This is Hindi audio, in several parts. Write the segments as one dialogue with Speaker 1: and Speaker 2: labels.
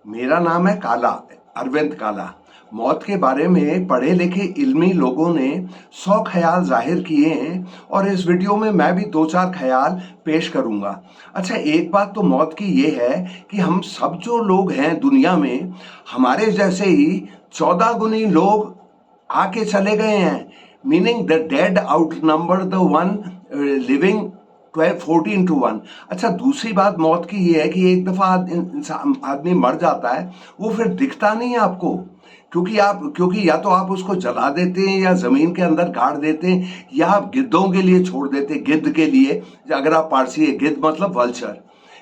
Speaker 1: मेरा नाम है काला, अरविंद काला। मौत के बारे में पढ़े लिखे इल्मी लोगों ने 100 ख्याल जाहिर किए हैं और इस वीडियो में मैं भी 2-4 ख्याल पेश करूंगा। अच्छा, एक बात तो मौत की ये है कि हम सब जो लोग हैं दुनिया में, हमारे जैसे ही 14 गुनी लोग आके चले गए हैं। Meaning the dead out number the one living 12 14 to 1। अच्छा, दूसरी बात मौत की ये है कि एक दफा आदमी मर जाता है, वो फिर दिखता नहीं है आपको। क्योंकि या तो आप उसको जला देते हैं या जमीन के अंदर गाड़ देते हैं या आप गिद्धों के लिए छोड़ देते हैं, गिद्ध के लिए। अगर आप पारसी है, गिद्ध मतलब वल्चर।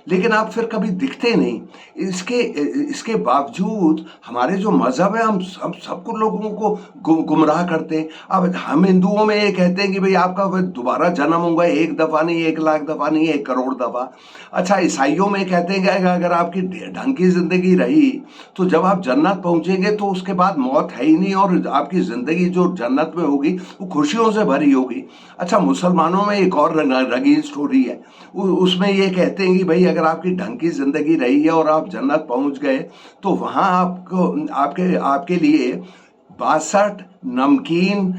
Speaker 1: लेकिन आप फिर कभी दिखते नहीं। इसके इसके बावजूद हमारे जो मजहब है, हम सबको लोगों को गुमराह करते हैं। अब हम हिंदुओं में ये कहते हैं कि भाई आपका दोबारा जन्म होगा, 1 दफा नहीं, 1 लाख दफा नहीं, 1 करोड़ दफा। अच्छा, ईसाइयों में कहते हैं कि अगर आपकी ढंग की जिंदगी रही तो जब आप जन्नत पहुंचेंगे तो उसके बाद मौत है ही नहीं और आपकी जिंदगी जो जन्नत में होगी वो खुशियों से भरी होगी। अच्छा, मुसलमानों में एक और रंगीन स्टोरी है। उसमें ये कहते हैं कि भाई अगर आपकी ढंग की जिंदगी रही है और आप जन्नत पहुंच गए तो वहां आपको आपके आपके लिए 62 नमकीन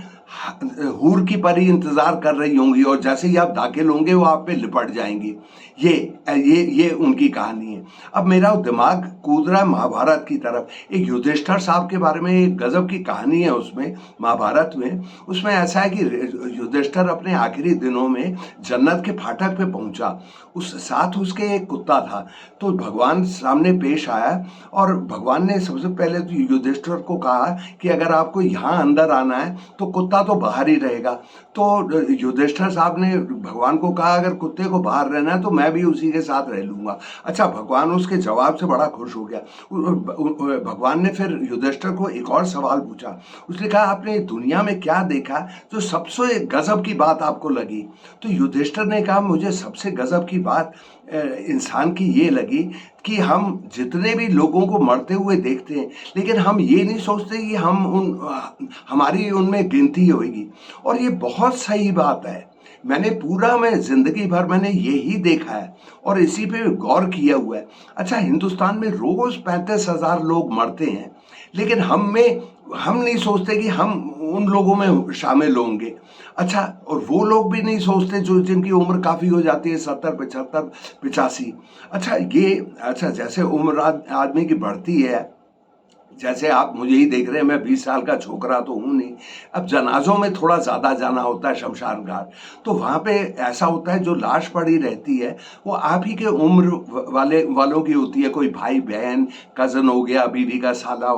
Speaker 1: हूर की परी इंतजार कर रही होंगी और जैसे ही आप दाखिल होंगे वो आप पे लिपट जाएंगी। ये ये उनकी कहानी है। अब मेरा दिमाग कूद रहा है महाभारत की तरफ। एक युधिष्ठिर साहब के बारे में एक गजब की कहानी है उसमें, महाभारत में। उसमें ऐसा है कि युधिष्ठिर अपने आखिरी दिनों में जन्नत के फाटक पे पहुंचा। उस साथ उसके एक कुत्ता था। तो भगवान सामने पेश आया और भगवान ने सबसे पहले तो युधिष्ठिर को कहा कि अगर आपको यहाँ अंदर आना है तो कुत्ता तो बाहर ही रहेगा। तो युधिष्ठिर साहब ने भगवान को कहा अगर कुत्ते को बाहर रहना है तो मैं भी उसी के साथ रह लूंगा। अच्छा, भगवान उसके जवाब से बड़ा खुश हो गया। भगवान ने फिर युधिष्ठिर को एक और सवाल पूछा। उसने कहा आपने दुनिया में क्या देखा जो सबसे गजब की बात आपको लगी? तो युधिष्ठिर ने कहा मुझे सबसे गजब की बात इंसान की ये लगी कि हम जितने भी लोगों को मरते हुए देखते हैं लेकिन हम ये नहीं सोचते कि हमारी उनमें गिनती होगी। और ये बहुत सही बात है। मैं जिंदगी भर मैंने यही देखा है और इसी पे गौर किया हुआ है। अच्छा, हिंदुस्तान में रोज 35,000 लोग मरते हैं लेकिन हम नहीं सोचते कि हम उन लोगों में शामिल होंगे। अच्छा, और वो लोग भी नहीं सोचते जो जिनकी उम्र काफी हो जाती है, 70 75 85। अच्छा, जैसे उम्र आदमी की बढ़ती है, जैसे आप मुझे ही देख रहे हैं, मैं 20 साल का छोकरा तो हूं नहीं। अब जनाजों में थोड़ा ज्यादा जाना होता है, शमशान घाट। तो वहां पे ऐसा होता है जो लाश पड़ी रहती है वो आप ही के उम्र वालों की होती है। कोई भाई बहन, कजन हो गया, बीवी का साला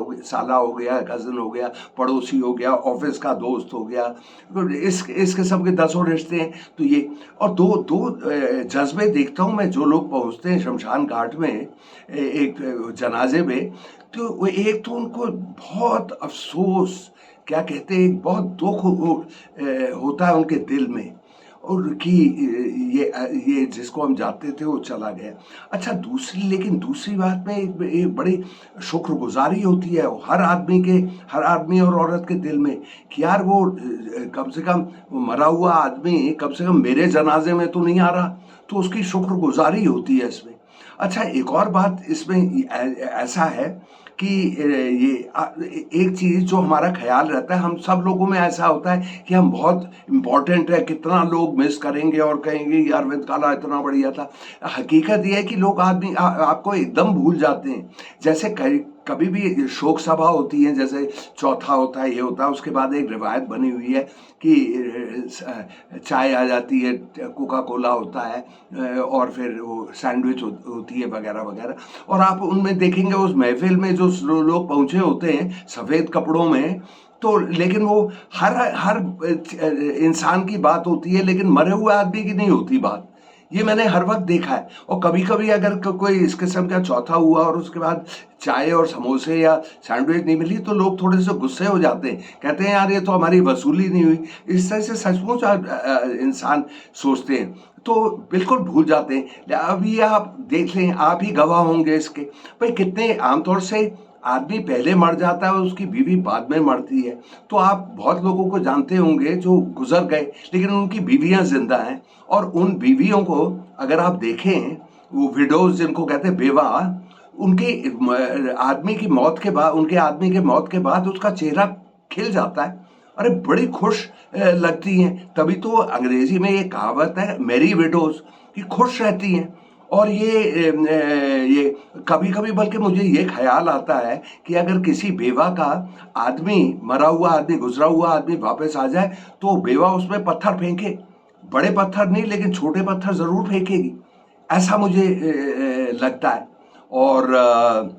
Speaker 1: हो गया, कजन हो गया, पड़ोसी हो गया, ऑफिस का दोस्त हो गया। तो इस किस्म के 10 रिश्ते हैं। तो ये और दो दो जज्बे देखता हूं मैं, जो लोग पहुंचते हैं शमशान घाट में एक जनाजे में। तो वो एक तो उनको बहुत अफसोस, क्या कहते हैं, बहुत दुख होता है उनके दिल में और कि ये जिसको हम जानते थे वो चला गया। अच्छा, लेकिन दूसरी बात में एक बड़ी शुक्रगुजारी होती है हर आदमी और औरत के दिल में कि यार वो कम से कम वो मरा हुआ आदमी कम से कम मेरे जनाजे में तो नहीं आ रहा। तो उसकी शुक्रगुजारी होती है इसमें। अच्छा, एक और बात इसमें ऐसा है कि एक चीज जो हमारा ख्याल रहता है, हम सब लोगों में ऐसा होता है कि हम बहुत इंपॉर्टेंट है, कितना लोग मिस करेंगे और कहेंगे यार अरविंद काला इतना बढ़िया था। हकीकत यह है कि लोग आपको एकदम भूल जाते हैं। जैसे कभी भी शोक सभा होती है, जैसे चौथा होता है, ये होता है, उसके बाद एक रिवायत बनी हुई है कि चाय आ जाती है, कोका कोला होता है और फिर वो सैंडविच होती है वगैरह वगैरह। और आप उनमें देखेंगे उस महफिल में जो लोग पहुंचे होते हैं सफेद कपड़ों में, तो लेकिन वो हर इंसान की बात होती है लेकिन मरे हुए आदमी की नहीं होती बात। ये मैंने हर वक्त देखा है। और कभी कभी अगर कोई इस किस्म का चौथा हुआ और उसके बाद चाय और समोसे या सैंडविच नहीं मिली तो लोग थोड़े से गुस्से हो जाते हैं, कहते हैं यार ये तो हमारी वसूली नहीं हुई। इस तरह से सचमुच इंसान सोचते हैं, तो बिल्कुल भूल जाते हैं। अभी आप देख लें, आप ही गवाह होंगे इसके। भाई कितने आमतौर से आदमी पहले मर जाता है और उसकी बीवी बाद में मरती है। तो आप बहुत लोगों को जानते होंगे जो गुजर गए लेकिन उनकी बीवियां जिंदा हैं। और उन बीवियों को अगर आप देखें, वो विडोज जिनको कहते हैं, बेवा, आदमी की मौत के बाद, उनके आदमी के मौत के बाद उसका चेहरा खिल जाता है। अरे बड़ी खुश लगती हैं। तभी तो अंग्रेजी में ये कहावत है मैरी विडोज, कि खुश रहती हैं। और ये कभी कभी बल्कि मुझे ये ख्याल आता है कि अगर किसी बेवा का आदमी, मरा हुआ आदमी, गुजरा हुआ आदमी वापस आ जाए तो बेवा उसमें पत्थर फेंके, बड़े पत्थर नहीं लेकिन छोटे पत्थर जरूर फेंकेगी, ऐसा मुझे लगता है। और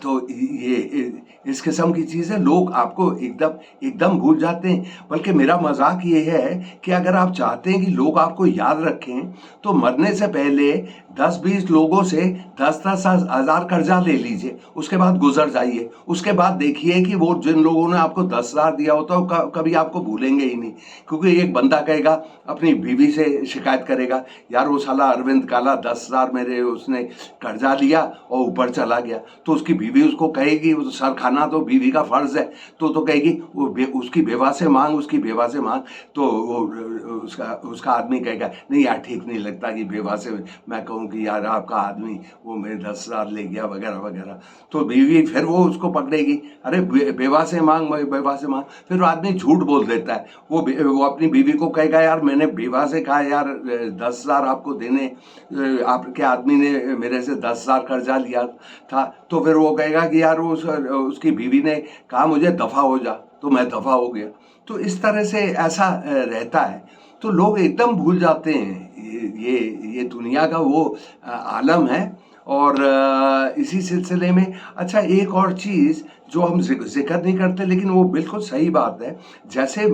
Speaker 1: तो ये इस किस्म की चीज़ें लोग आपको एकदम एकदम भूल जाते हैं। बल्कि मेरा मजाक ये है कि अगर आप चाहते हैं कि लोग आपको याद रखें तो मरने से पहले 10-20 लोगों से 10-10 हज़ार कर्जा ले लीजिए, उसके बाद गुजर जाइए। उसके बाद देखिए कि वो जिन लोगों ने आपको 10,000 दिया होता है कभी आपको भूलेंगे ही नहीं। क्योंकि एक बंदा कहेगा, अपनी बीवी से शिकायत करेगा, यार वो साला अरविंद काला 10,000 मेरे उसने कर्जा लिया और ऊपर चला गया। तो उसकी बीवी उसको कहेगी, सर खाना तो बीवी का फर्ज है, तो कहेगी वो उसकी बेवा से मांग, उसकी बेवा से मांग। तो वो उसका आदमी कहेगा, नहीं यार ठीक नहीं लगता कि बेवा से मैं कहूँ कि यार आपका आदमी वो मेरे 10,000 ले गया वगैरह वगैरह। तो बीवी फिर वो उसको पकड़ेगी, अरे बेवा से मांग, बेवा से मांग। फिर वो आदमी झूठ बोल देता है। वो अपनी बीवी को कहेगा, यार मैंने बेवा से कहा यार 10,000 आपको देने, आपके आदमी ने मेरे से 10,000 कर्जा लिया था। तो फिर वो कहेगा कि यार उसकी बीवी ने कहा मुझे दफा हो जा, तो मैं दफा हो गया। तो इस तरह से ऐसा रहता है। तो लोग एकदम भूल जाते हैं। ये दुनिया का वो आलम है। और इसी सिलसिले में अच्छा एक और चीज़ जो हम जिक्र नहीं करते लेकिन वो बिल्कुल सही बात है। जैसे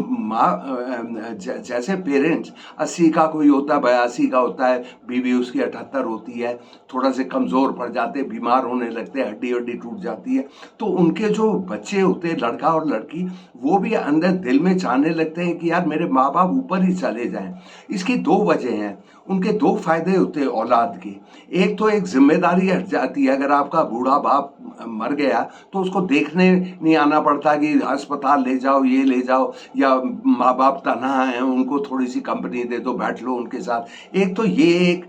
Speaker 1: जैसे पेरेंट्स 80 का कोई होता है, 82 का होता है, बीवी उसकी 78 होती है, थोड़ा से कमज़ोर पड़ जाते, बीमार होने लगते, हड्डी हड्डी टूट जाती है। तो उनके जो बच्चे होते हैं, लड़का और लड़की, वो भी अंदर दिल में चाहने लगते हैं कि यार मेरे माँ बाप ऊपर ही चले जाएं। इसकी दो वजह हैं, उनके दो फायदे होते हैं औलाद के। एक तो एक जिम्मेदारी हट जाती है। अगर आपका बूढ़ा बाप मर गया तो उसको देखने नहीं आना पड़ता कि अस्पताल ले जाओ, ये ले जाओ, या माँ बाप तनहा हैं उनको थोड़ी सी कंपनी दे दो, बैठ लो उनके साथ। एक तो ये एक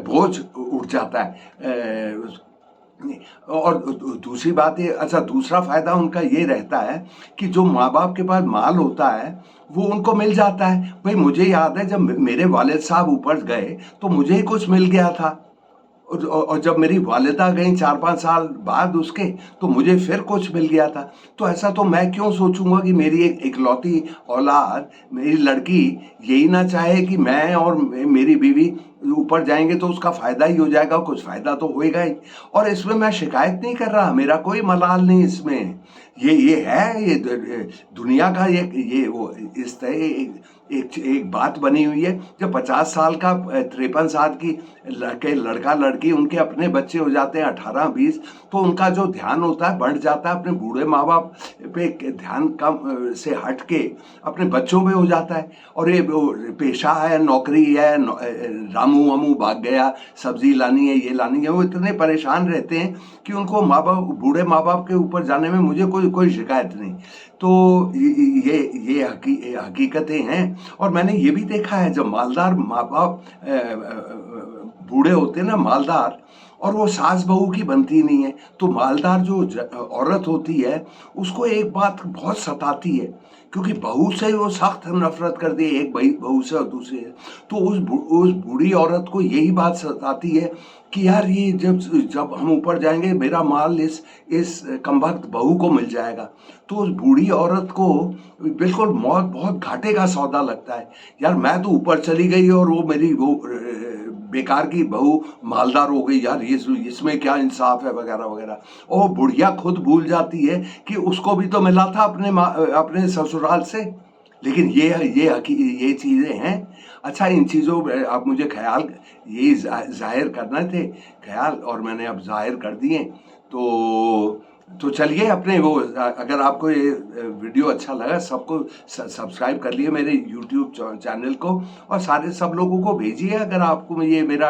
Speaker 1: बोझ उठ जाता है। और दूसरी बात ये, अच्छा दूसरा फायदा उनका ये रहता है कि जो माँ बाप के पास माल होता है वो उनको मिल जाता है। भाई मुझे याद है जब मेरे वालिद साहब ऊपर गए तो मुझे ही कुछ मिल गया था। और जब मेरी वालिदा गई 4-5 साल बाद उसके, तो मुझे फिर कुछ मिल गया था। तो ऐसा तो मैं क्यों सोचूंगा कि मेरी एक इकलौती औलाद, मेरी लड़की, यही ना चाहे कि मैं और मेरी बीवी ऊपर जाएंगे तो उसका फायदा ही हो जाएगा, कुछ फायदा तो होएगा ही। और इसमें मैं शिकायत नहीं कर रहा, मेरा कोई मलाल नहीं इसमें। ये है, ये दुनिया का ये वो इस तरह एक बात बनी हुई है। जब 50 साल का 53 साल की लड़का लड़की, उनके अपने बच्चे हो जाते हैं 18-20, तो उनका जो ध्यान होता है बढ़ जाता है, अपने बूढ़े माँ बाप पे ध्यान कम से हट के अपने बच्चों पे हो जाता है। और ये पेशा है, नौकरी है, रामू वामू भाग गया, सब्जी लानी है, ये लानी है, वो इतने परेशान रहते हैं कि उनको माँ बाप, बूढ़े माँ बाप के ऊपर जाने में मुझे कोई शिकायत नहीं। तो ये हकीकतें हैं। और मैंने ये भी देखा है जब मालदार माँ बाप बूढ़े होते हैं ना, मालदार, और वो सास बहू की बनती नहीं है, तो मालदार जो औरत होती है उसको एक बात बहुत सताती है, क्योंकि बहू से वो सख्त नफरत करती है, एक बहू से और दूसरे से। तो उस बूढ़ी औरत को यही बात सताती है कि यार ये जब हम ऊपर जाएंगे मेरा माल इस कमबख्त बहू को मिल जाएगा। तो उस बूढ़ी औरत को बिल्कुल मौत बहुत घाटे का सौदा लगता है। यार मैं तो ऊपर चली गई और वो मेरी वो बेकार की बहू मालदार हो गई, यार ये इसमें क्या इंसाफ है वगैरह वगैरह। और बुढ़िया खुद भूल जाती है कि उसको भी तो मिला था अपने ससुराल से। लेकिन ये चीज़ें हैं। अच्छा इन चीज़ों आप मुझे ख्याल यही जाहिर करना थे ख्याल, और मैंने अब जाहिर कर दिए। तो चलिए अपने वो, अगर आपको ये वीडियो अच्छा लगा, सबको सब्सक्राइब कर लिए मेरे यूट्यूब चैनल को, और सारे सब लोगों को भेजिए अगर आपको ये मेरा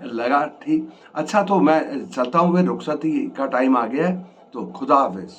Speaker 1: लगा ठीक। अच्छा तो मैं चलता हूँ, फिर रुखसती का टाइम आ गया है, तो खुदा हाफिज।